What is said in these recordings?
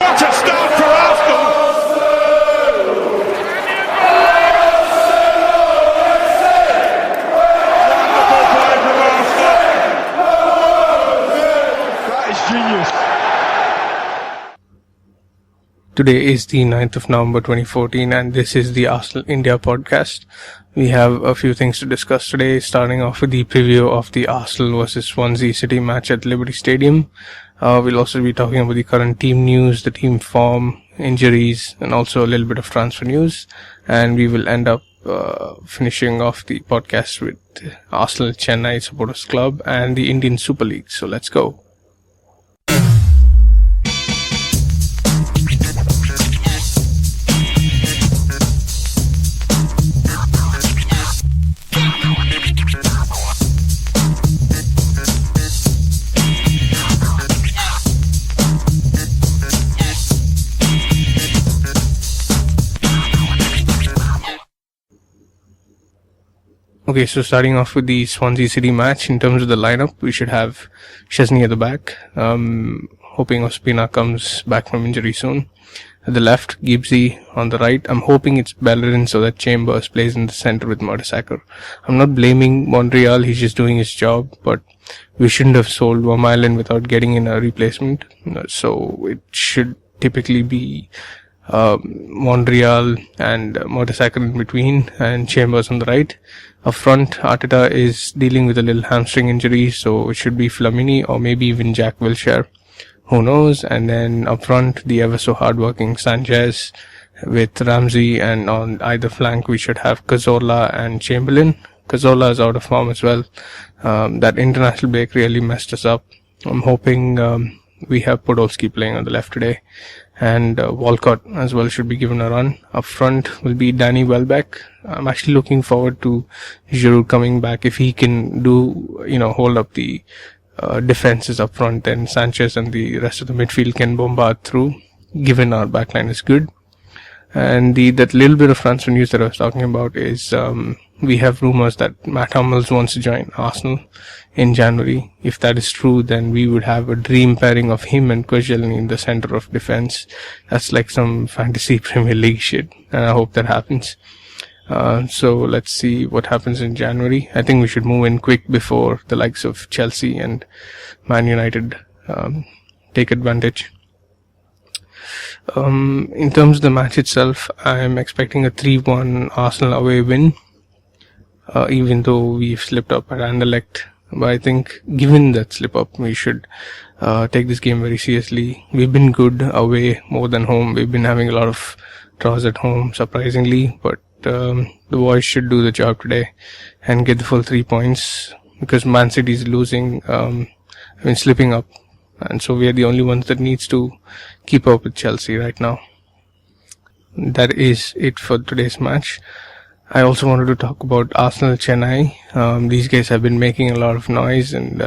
What a start for Arsenal! Wonderful play from Arsenal. That is genius. Today is the 9th of November 2014 and this is the Arsenal India podcast. We have a few things to discuss today, starting off with the preview of the Arsenal versus Swansea City match at Liberty Stadium. We'll also be talking about the current team news, the team form, injuries, and also a little bit of transfer news. And we will end up finishing off the podcast with Arsenal Chennai Supporters Club and the Indian Super League. So let's go. Okay, so starting off with the Swansea City match, in terms of the lineup, we should have Chesney at the back, hoping Ospina comes back from injury soon. At the left, Gibbsy on the right. I'm hoping it's Bellerin so that Chambers plays in the centre with Mertesacker. I'm not blaming Montreal, he's just doing his job, but we shouldn't have sold Vermaelen without getting in a replacement. So it should typically be Montreal and Mertesacker in between and Chambers on the right. Up front, Arteta is dealing with a little hamstring injury, so it should be Flamini or maybe even Jack Wilshere. Who knows? And then up front, the ever so hardworking Sanchez with Ramsey, and on either flank we should have Cazorla and Chamberlain. Cazorla is out of form as well. That international break really messed us up. I'm hoping we have Podolski playing on the left today, and Walcott as well should be given a run. Up front will be Danny Welbeck. I'm actually looking forward to Giroud coming back. If he can hold up the defenses up front, then Sanchez and the rest of the midfield can bombard through, given our backline is good. And that little bit of transfer news that I was talking about is we have rumours that Matt Hummels wants to join Arsenal in January. If that is true, then we would have a dream pairing of him and Koscielny in the centre of defence. That's like some fantasy Premier League shit, and I hope that happens. So let's see what happens in January. I think we should move in quick before the likes of Chelsea and Man United take advantage. In terms of the match itself, I'm expecting a 3-1 Arsenal away win, even though we've slipped up at Anderlecht. But I think given that slip up, we should take this game very seriously. We've been good away more than home. We've been having a lot of draws at home, surprisingly, but the boys should do the job today and get the full 3 points, because Man City is slipping up, and so we are the only ones that needs to keep up with Chelsea right now. That is it for today's match. I also wanted to talk about Arsenal Chennai. These guys have been making a lot of noise, and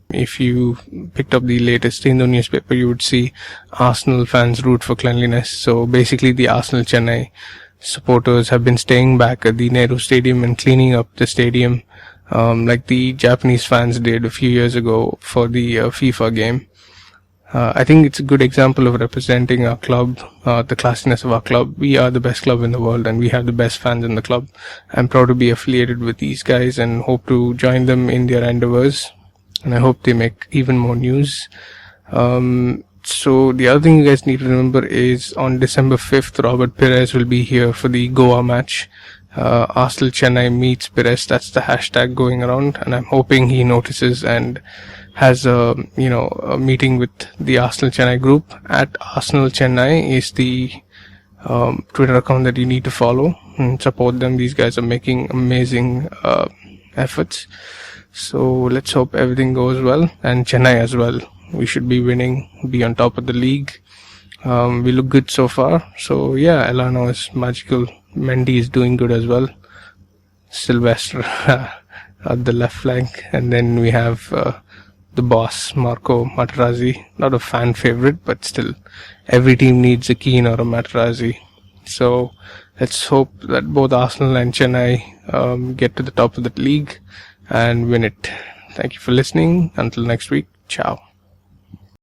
if you picked up the latest Hindu newspaper, you would see Arsenal fans root for cleanliness. So basically the Arsenal Chennai supporters have been staying back at the Nehru Stadium and cleaning up the stadium, like the Japanese fans did a few years ago for the FIFA game. I think it's a good example of representing our club, the classiness of our club. We are the best club in the world and we have the best fans in the club. I'm proud to be affiliated with these guys and hope to join them in their endeavors. And I hope they make even more news. So the other thing you guys need to remember is on December 5th, Robert Perez will be here for the Goa match. Arsenal Chennai meets Perez. That's the hashtag going around, and I'm hoping he notices and has a meeting with the Arsenal Chennai group. At Arsenal Chennai is the Twitter account that you need to follow and support them. These guys are making amazing efforts. So let's hope everything goes well, and Chennai as well. We should be winning, be on top of the league. We look good so far. So yeah, Elano is magical. Mendy is doing good as well. Sylvester at the left flank. And then we have the boss, Marco Materazzi. Not a fan favorite, but still, every team needs a Keane or a Materazzi. So let's hope that both Arsenal and Chennai get to the top of the league and win it. Thank you for listening. Until next week, ciao.